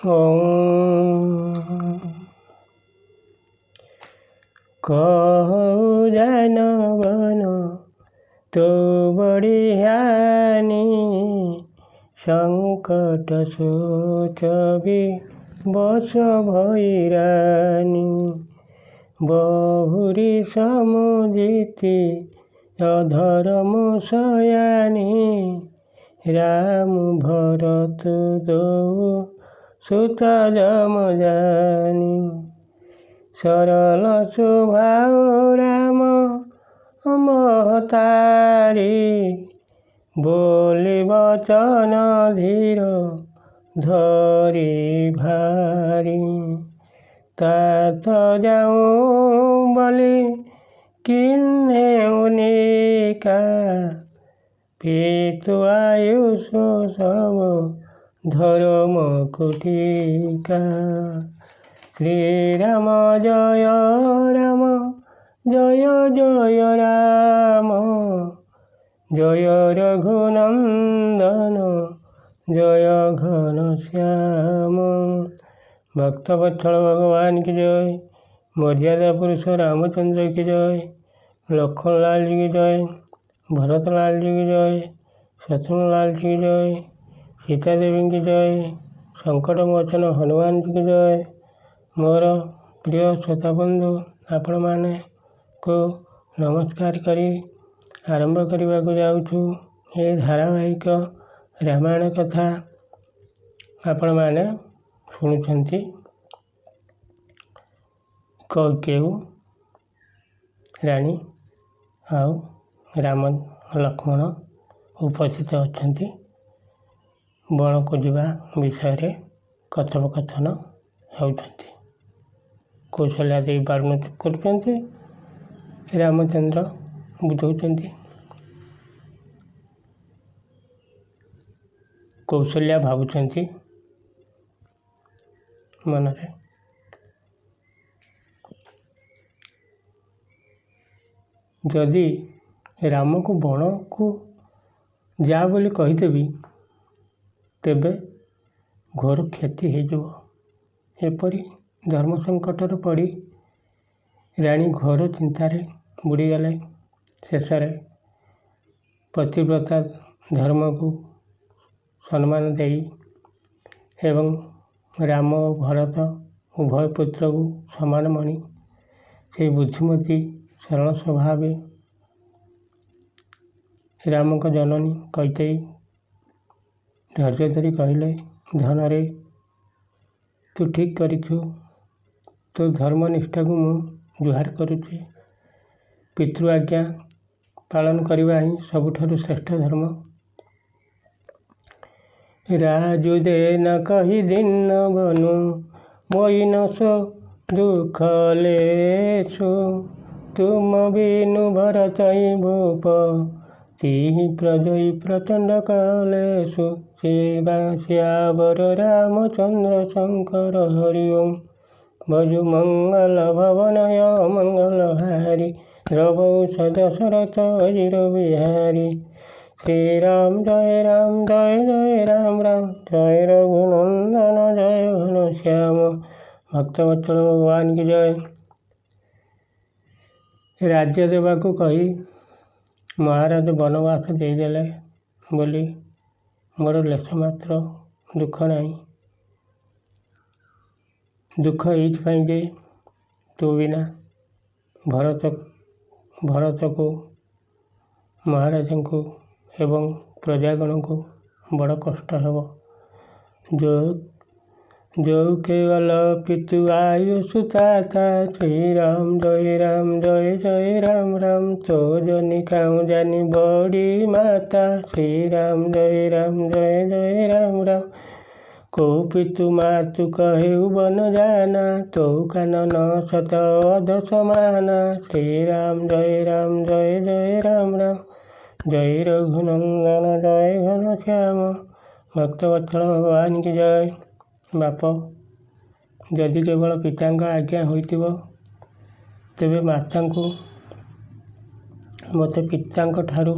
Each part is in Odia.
ओम कहु जानवन तो बढ़ियानी संकट सोच बस भैरानी बहुरी समुदिति अधर्म सयानी राम भरत दो सुत जम जानी सरल स्वभाव राम महतारी बोली वचन धीर धरी भारी तात जाऊँ बलि किन्हे उनिका पितु आयुष सब धर्म कुटिका श्री राम जय राम जय जय राम जय रघुनंदन जय घनश्याम। भक्तवत्सल भगवान की जय। मर्यादा पुरुष रामचंद्र की जय। लखन लाल जी की जय। भरत लाल जी की जय। शत्रुघ्न लाल जी की जय। सीता देवी की जय। संकट मोचन हनुमान जी की जय। मोर प्रिय श्रोता बंधु आपण माने को नमस्कार करी आरंभ करने जाऊँ। ये धारावाहिक रामायण कथा आपण माने शुणुछंती। कैकेयी रानी आउ राम लक्ष्मण उपस्थित अछंती। बण को जीवा विषय कथोपकथन होउछंती। कौशल्या देवी बारण करुछंती। रामचंद्र बुझाउछंती। कौशल्या भावुछंती मनरे जदि राम को बण को जा बोली कहीदेवी तेबे घोर क्षति हो। एपरी धर्म संकटर पड़ी रानी घोर चिंतार बुड़ीगले। शेष पतिव्रता धर्म को सम्मान दे एवं राम और भरत उभय पुत्र को समान मणि से बुद्धिमती सरल स्वभाव राम को जननी कैकेयी धैर्य धरी कहले धन रे तू ठीक करिछु। तो धर्मनिष्ठा को मु जुहार करुछि। पितृ आज्ञा पालन करवा ही सबुठारु श्रेष्ठ धर्म। राजु दे न कही दिन बनु मोइन सो दुख लेसु तुम बिनु भरत भूप ती प्रजय प्रचंड कालेसु शिवा श्यावर रामचंद्र शंकर हरि ओम भजु मंगल भवनय मंगल हारी रवौ सदशरथ अजिर बिहारी श्री राम जय जय राम राम जय रघुनंदन जय घनश्याम। भक्तवत्सल भगवान की जय। राज्य देवा को कही महाराज वनवास देदेले बोली मोर लेश मात्र दुख नहीं। दुख ये जे तू बिना भरत को महाराज को एवं प्रजागण को बड़ कष्ट हेब। जो केवल पितु आयुष ताता श्री राम जय जय राम राम तो जनि खाऊँ जानी बड़ी माता श्री राम जय जय राम राम को पितु मातु कहे बन जाना तो कानन सत अध समाना श्री राम जय जय राम राम जय रघुनंदन जय घनश्याम। भक्तवत्सल भगवान की जय। बाप जदि केवल पितांक आज्ञा होइतिबो तेबे मातांको मते पितांक ठारू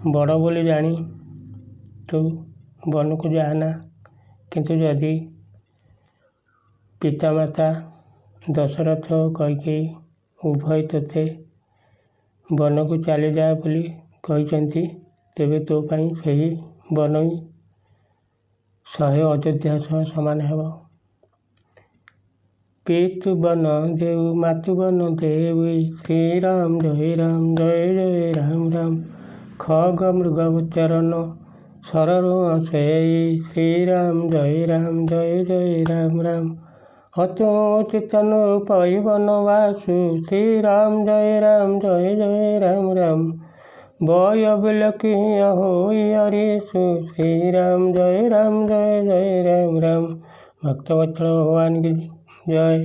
बड़ बोली जानी तू वन को जाना। किंतु जदि ପିତାମାତା ଦଶରଥ କୈକେୟୀ ଉଭୟ ତୋତେ ବନକୁ ଚାଲିଯା ବୋଲି କହିଛନ୍ତି, ତେବେ ତୋ ପାଇଁ ସେହି ବନ 100 ଅଯୋଧ୍ୟା ସହ ସମାନ ହେବ। ପିତୁ ବନ ଦେଉ ମାତୁ ବନ ଦେଉ, ଶ୍ରୀରାମ ଜୟ ଜୟ ରାମ। ଖଗ ମୃଗ ଉଚ୍ଚାରଣ ସରରୁଣ ସେଇ, ଶ୍ରୀରାମ ଜୟ ଜୟ ରାମ। ଅଚ୍ୟୁତନ ପଇ ବନବାସୁ, ଶ୍ରୀରାମ ଜୟ ରାମ। ବୟ ବିଲକି ହୋଇ ହରିଷୁ, ଶ୍ରୀରାମ ଜୟ ରାମ। ଭକ୍ତବତ୍ସଳ ଭଗବାନ କି ଜୟ।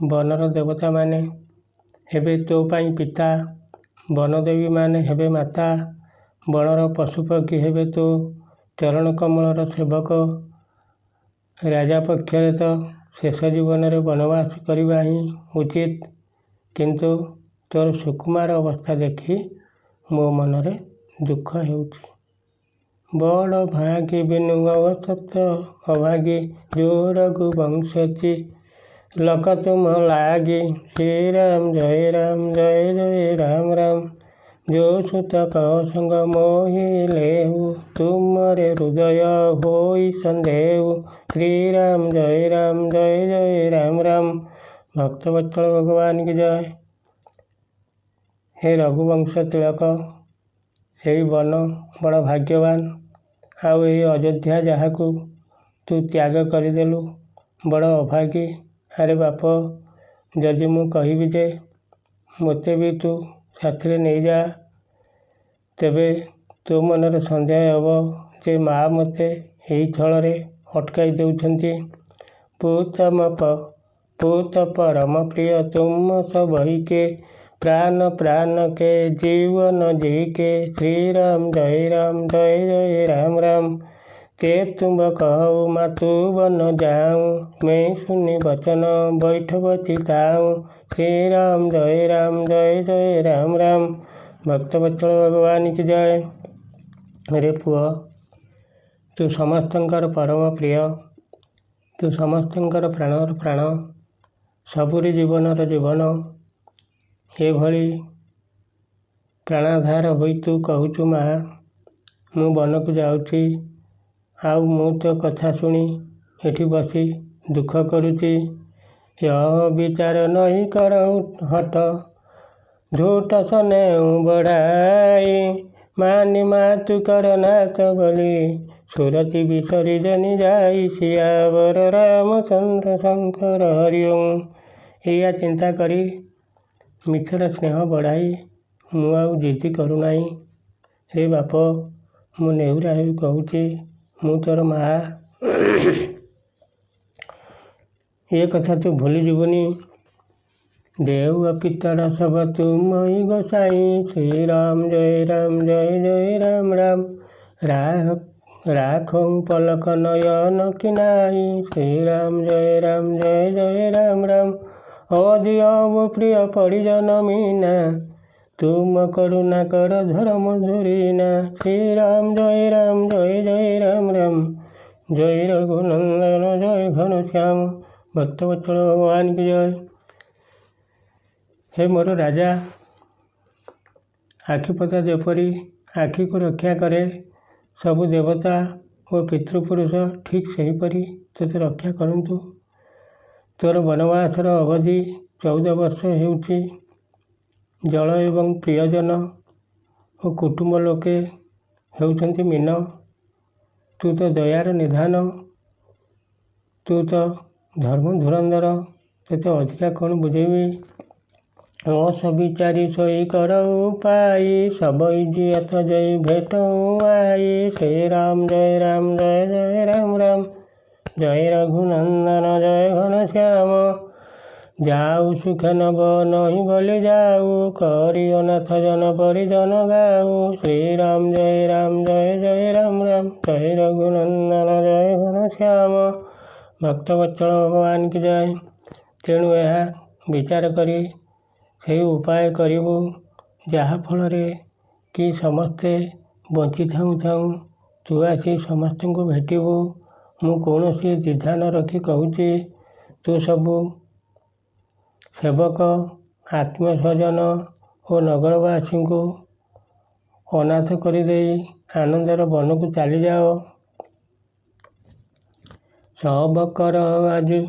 ବନର ଦେବତାମାନେ ହେବେ ତୋ ପାଇଁ ପିତା, ବନଦେବୀମାନେ ହେବେ ମାତା, ବଣର ପଶୁପକ୍ଷୀ ହେବେ ତୋ ଚରଣ କମଳର ସେବକ। ରାଜା ପକ୍ଷରେ ତ ଶେଷ ଜୀବନରେ ବନବାସ କରିବା ହିଁ ଉଚିତ, କିନ୍ତୁ ତୋର ସୁକୁମାର ଅବସ୍ଥା ଦେଖି ମୋ ମନରେ ଦୁଃଖ ହେଉଛି। ବଡ଼ ଭାଗୀ ବିନୁ ଅବସତ ଅଭାଗୀ, ଯୋ ରଘୁବଂଶତି ଲକ ତୁମ ଲାଗି, ଶ୍ରୀରାମ ଜୟ ରାମ। जो सुत संग मोहि लेहु, तुमरे हृदय होई संदेहु, श्रीराम जय राम। भक्तवत्सल भगवान की जय। हे रघुवंश तिलक, सेई बन बड़ भाग्यवान। आउ एई अयोध्या जहाकू तू त्याग करदेलु, बड़ अभागी। अरे बाप, जदि मु कहिबी जे मोते भी तू साथिरे नहीं जा, तेबे तो मनरे संदेह हब जे माँ मते एई छଳରେ अटकाई देउछंती। पूत परम प्रिय तुम सबहि के, प्राण के जीवन जी के, श्रीराम जय राम। ते तुम कहु मातु बन जाऊं, मैं सुनी वचन बैठ बचिताऊं, श्रीराम जय राम। भक्तवत्सल भगवान की जय। रे पुओ, तू समस्तंकर परम प्रिय, तू समस्तंकर प्राणर प्राण, सबुरी जीवनर जीवन। एभली प्राणाधार होई तू कहूचु माँ, मु बनकु जाउची, आउ मु तो कथा शुणी एठी बसी दुख करुची। यह विचार नहीं करऊं हट, झूठ सनेऊ बढ़ाई, मानी मातु कर नाथ बलि, सुरति बिसरी जनि जाई, सियावर रामचंद्र शंकर हरिओं। एया चिंता करी मिछर स्नेह बढ़ाई मु आउ जिद्दी करू नाही। रे बाप, मु नेहुरा हेई कहूची, मु तोर माँ। ये कथा तू भूली जीवनी। देव पितर सब तुमहि गोसाई, श्रीराम जय राम। राखौ पलक नयन किनाई, श्रीराम जय राम। अवधि अव प्रिय परिजन मीना, तुम करुणा कर धर्म धुरीना, श्रीराम जय राम। जय रघुनंदन जय घनश्याम। भक्तवत्सल भगवान की जय। हे मोर राजा, आखिपता जेपरी आखि को रक्षा करे, सबु देवता और पितृपुरुष ठीक सेहीपरि तोते रक्षा करंतु। तोर वनवासर अवधि 14 वर्ष हेउची। जल एवं प्रियजन और कुटुंब लोके हेउछंती मीन। तू तो दयार निधान, तू तो धर्म धुरंधर, तेते अधिका कौन बुझेबी। असविचारी सोई करऊ पाई, सबई जियत जई भेटऊ आई, श्रीराम जय राम। जय रघुनंदन जय घनश्याम। जाऊ सुख नब नहीं बोली जाऊ, करी अनाथ जन परिजन गाऊ, श्रीराम जय राम। जय रघुनंदन जय घनश्याम। भक्तवत्सल भगवान की जय। तेणु यह विचार करी से उपाय करिबु, जहा फलरे कि समस्ते बंची थाऊ तू आसी समस्त को भेटिबु। मु कौनसी द्विधा न रखी कहूची, ତୁ ସବୁ ସେବକ, ଆତ୍ମୀୟ ସ୍ୱଜନ ଓ ନଗରବାସୀଙ୍କୁ ଅନାଥ କରିଦେଇ ଆନନ୍ଦର ବନକୁ ଚାଲିଯାଅ। ସବ କର ଆଜି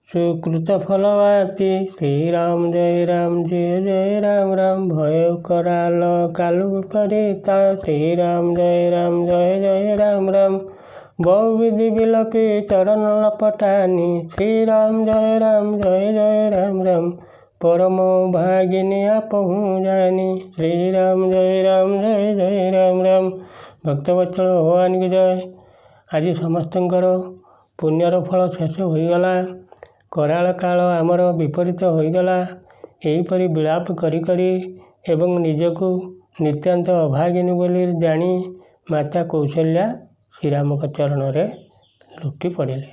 ସୁକୃତ ଫଳବାତି। ଶ୍ରୀରାମ ଜୟ ରାମ ଜୟ ରାମ ରାମ। ଭୟ କରାଲ କାଲୁ ବିପରୀତା। ଶ୍ରୀରାମ ଜୟ ରାମ ରାମ। ବହୁବିଧି ବିଲପି ଚରଣ ଲପଟାନି। ଶ୍ରୀରାମ ଜୟ ରାମ ରାମ। ପରମ ଭାଗିନୀ ଆପହୁଁ ଜାନି। ଶ୍ରୀରାମ ଜୟ ରାମ ରାମ। ଭକ୍ତବତ୍ସଳ ଭଗବାନଙ୍କୁ ଜୟ। ଆଜି ସମସ୍ତଙ୍କର ପୁଣ୍ୟର ଫଳ ଶେଷ ହୋଇଗଲା। କରାଳ କାଳ ଆମର ବିପରୀତ ହୋଇଗଲା। ଏହିପରି ବିଳାପ କରି କରି ଏବଂ ନିଜକୁ ନିତାନ୍ତ ଅଭାଗିନୀ ବୋଲି ଜାଣି ମାତା କୌଶଲ୍ୟା ଶ୍ରୀରାମଙ୍କ ଚରଣରେ ଲୁଟି ପଡ଼ିଲେ।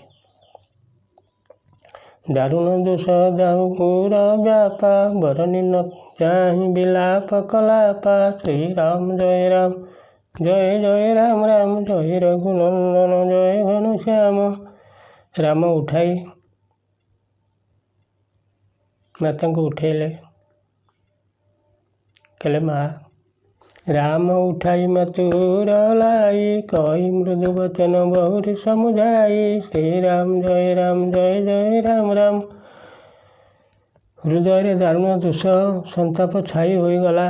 ଦାରୁଣ ଦୋଷ ଦାଉ ଗୌର ବ୍ୟାପା। ବରଣୀ ନ ଚାହିଁ ବିଳାପ କଲାପା। ଶ୍ରୀରାମ ଜୟ ରାମ ରାମ। ଜୟ ରଘୁନନ୍ଦନ ଜୟ ଘନଶ୍ୟାମ। ରାମ ଉଠାଇ ମାତାଙ୍କୁ ଉଠେଇଲେ। କହିଲେ ମା, ରାମ ଉଠାଇ ମଥୁର लाई। କହି ମୃଦୁ ବଚନ ବହୁରି ସମୁଝାଇ। ଶ୍ରୀରାମ ଜୟ ରାମ ରାମ। ହୃଦୟରେ ଦାରୁଣ ଦୋଷ ସନ୍ତାପ ଛାଇ ହୋଇଗଲା।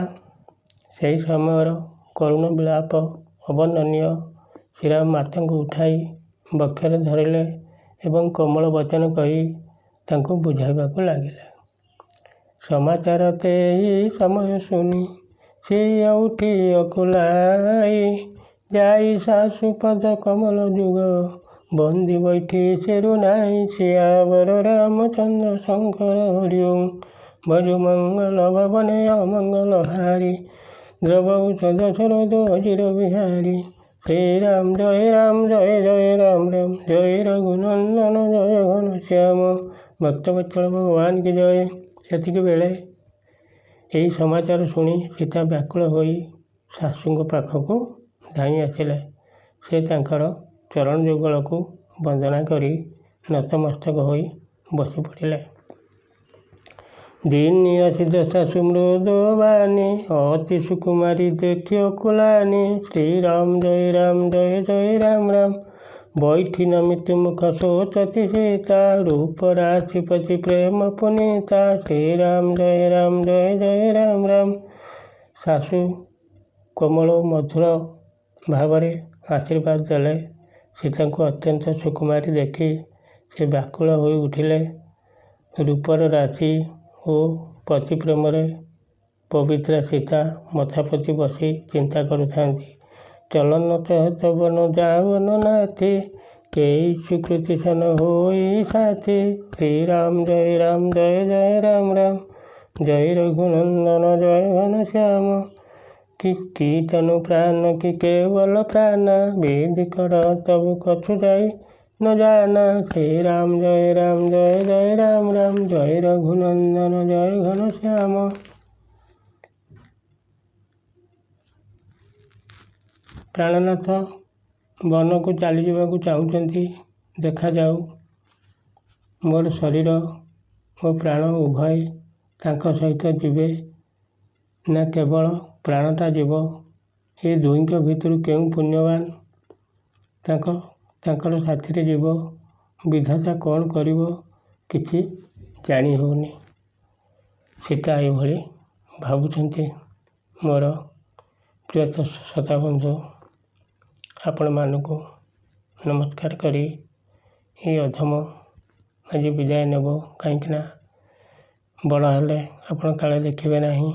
ସେହି ସମୟର କରୁଣ ବିଳାପ ଅବର୍ଣ୍ଣନୀୟ। ଶ୍ରୀରାମ ମାତାଙ୍କୁ ଉଠାଇ ବକ୍ଷରେ ଧରିଲେ ଏବଂ କୋମଳ ବଚନ କହି ତାଙ୍କୁ ବୁଝାଇବାକୁ ଲାଗିଲେ। ସମାଚାର ତେଇ ସମୟ ଶୁଣି ସିଏ ଉଠି ଅକୁଲାଇ। ଯାଇ ଶାଶୁ ପଦ କମଳ ଯୁଗ ବନ୍ଦି ବୈଠି ସେରୁ ନାହିଁ। ସିଆବର ରାମଚନ୍ଦ୍ର ଶଙ୍କର ହରି ଓଁ। ଭଜ ମଙ୍ଗଳ ଭବନେ ଅମଙ୍ଗଳ ହାରି। ଦ୍ରବୌଷଧ ଶରଦ ଅଜିର ବିହାରୀ। ଶ୍ରୀରାମ ଜୟ ରାମ ରାମ। ଜୟ ରଘୁନନ୍ଦନ ଜୟ ଘନଶ୍ୟାମ। ଭକ୍ତବତ୍ସଳ ଭଗବାନ କି ଜୟ। ସେତିକି ବେଳେ ଏହି ସମାଚାର ଶୁଣି ସୀତା ବ୍ୟାକୁଳ ହୋଇ ଶାଶୁଙ୍କ ପାଖକୁ ଧାଇଁ ଆସିଲେ। ସେ ତାଙ୍କର ଚରଣ ଯୁଗଳକୁ ବନ୍ଦନା କରି ନତମସ୍ତକ ହୋଇ ବସି ପଡ଼ିଲେ। ଦିନି ଆସି ଦଶା ସୁମୃଦ ବାନୀ। ଅତି ସୁକୁମାରୀ ଦେଖି ଅକୁଲାନି। ଶ୍ରୀରାମ ଜୟ ରାମ। ବୈଠି ନମିତ ମୁଖ ଶୋଚତି ସୀତା। ରୂପ ରାଶିପତି ପ୍ରେମ ପୁନୀତା। ଶ୍ରୀରାମ ଜୟ ରାମ। ଶାଶୁ କୋମଳ ମଧୁର ଭାବରେ ଆଶୀର୍ବାଦ ଦେଲେ। ସୀତାଙ୍କୁ ଅତ୍ୟନ୍ତ ସୁକୁମାରୀ ଦେଖି ସେ ବ୍ୟାକୁଳ ହୋଇ ଉଠିଲେ। ରୂପର ରାଶି ଓ ପତି ପ୍ରେମରେ ପବିତ୍ରା ସୀତା ମଥା ପୋତି ବସି ଚିନ୍ତା କରୁଥାନ୍ତି। ଚଲନ ଚହତ ବନ ଯାବନ ନାଥି। କେହି ସୁକୃତି ସନ ହୋଇ ସାଥି। ଶ୍ରୀରାମ ଜୟ ରାମ। ଜୟ ରଘୁନନ୍ଦନ ଜୟ ଘନଶ୍ୟାମ। କି ତନୁ ପ୍ରାଣ କି କେବଳ ପ୍ରାଣ। ବିଧି କର ତବୁ କଛୁ ଯାଇ ନ ଜାନା। ଶ୍ରୀରାମ ଜୟ ରାମ। ଜୟ ରଘୁନନ୍ଦନ ଜୟ ଘନଶ୍ୟାମ। ପ୍ରାଣନାଥ ବନକୁ ଚାଲିଯିବାକୁ ଚାହୁଁଛନ୍ତି। ଦେଖାଯାଉ ମୋର ଶରୀର ଓ ପ୍ରାଣ ଉଭୟ ତାଙ୍କ ସହିତ ଯିବେ ନା କେବଳ ପ୍ରାଣଟା ଯିବ। ଏ ଦୁହିଁଙ୍କ ଭିତରୁ କେଉଁ ପୁଣ୍ୟବାନ ତାଙ୍କର ସାଥିରେ ଯିବ। ବିଧାତା କ'ଣ କରିବ କିଛି ଜାଣି ହେଉନି। ସୀତା ଏଭଳି ଭାବୁଛନ୍ତି। ମୋର ପ୍ରିୟ ସଖାବନ୍ଧୁ, ଆପଣମାନଙ୍କୁ ନମସ୍କାର କରି ଏହି ଅଧମ ଆଜି ବିଦାୟ ନେବ। କାହିଁକିନା ବଡ଼ ହେଲେ ଆପଣ କାଳେ ଦେଖିବେ ନାହିଁ।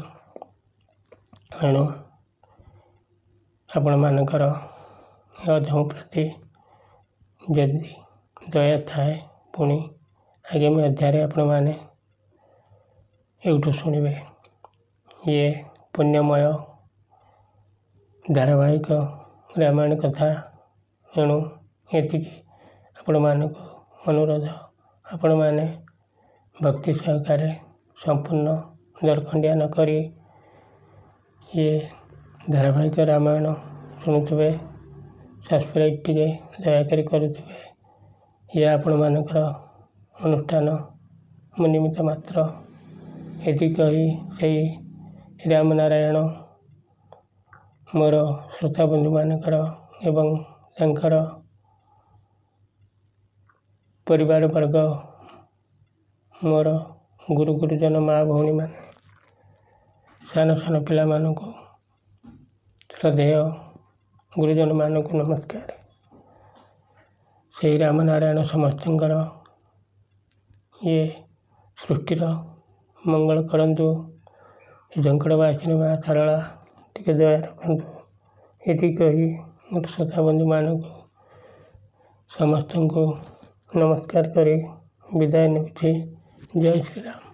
ଏଣୁ ଆପଣମାନଙ୍କର ଏ ଅଧମ ପ୍ରତି ଯଦି ଦୟା ଥାଏ, ପୁଣି ଆଗାମୀ ଅଧ୍ୟାୟରେ ଆପଣମାନେ ଏଇଠୁ ଶୁଣିବେ। ଇଏ ପୁଣ୍ୟମୟ ଧାରାବାହିକ ରାମାୟଣ କଥା। ଏଣୁ ଏତିକି ଆପଣମାନଙ୍କୁ ଅନୁରୋଧ। ଆପଣମାନେ ଭକ୍ତି ସହକାରେ ସମ୍ପୂର୍ଣ୍ଣ ଦରଖଣ୍ଡିଆ ନ କରି ଇଏ ଧାରାବାହିକ ରାମାୟଣ ଶୁଣୁଥିବେ। ସବସ୍କ୍ରାଇବ୍ ଟିକେ ଦୟାକରି କରୁଥିବେ। ଇଏ ଆପଣମାନଙ୍କର ଅନୁଷ୍ଠାନ ମୁଁ ନିମିତ୍ତ ମାତ୍ର। ଏତିକି କହି ସେଇ ରାମନାରାୟଣ ମୋର ଶ୍ରୋତାବନ୍ଧୁମାନଙ୍କର ଏବଂ ତାଙ୍କର ପରିବାର ବର୍ଗ, ମୋର ଗୁରୁ ଗୁରୁଜନ, ମା ଭଉଣୀମାନେ, ସାନ ସାନ ପିଲାମାନଙ୍କୁ ଶ୍ରଦ୍ଧେୟ ଗୁରୁଜନମାନଙ୍କୁ ନମସ୍କାର। ସେହି ରାମନାରାୟଣ ସମସ୍ତଙ୍କର ସୃଷ୍ଟିର ମଙ୍ଗଳ କରନ୍ତୁ। ଝଙ୍କଡ଼ବାସିନୀ ମା ଶାରଳା ଟିକେ ଦୟା ରଖନ୍ତୁ। ଏତିକି କହି ମୋର ଶ୍ରୋତାବନ୍ଧୁମାନଙ୍କୁ ସମସ୍ତଙ୍କୁ ନମସ୍କାର କରି ବିଦାୟ ନେଉଛି। ଜୟ ଶ୍ରୀରାମ।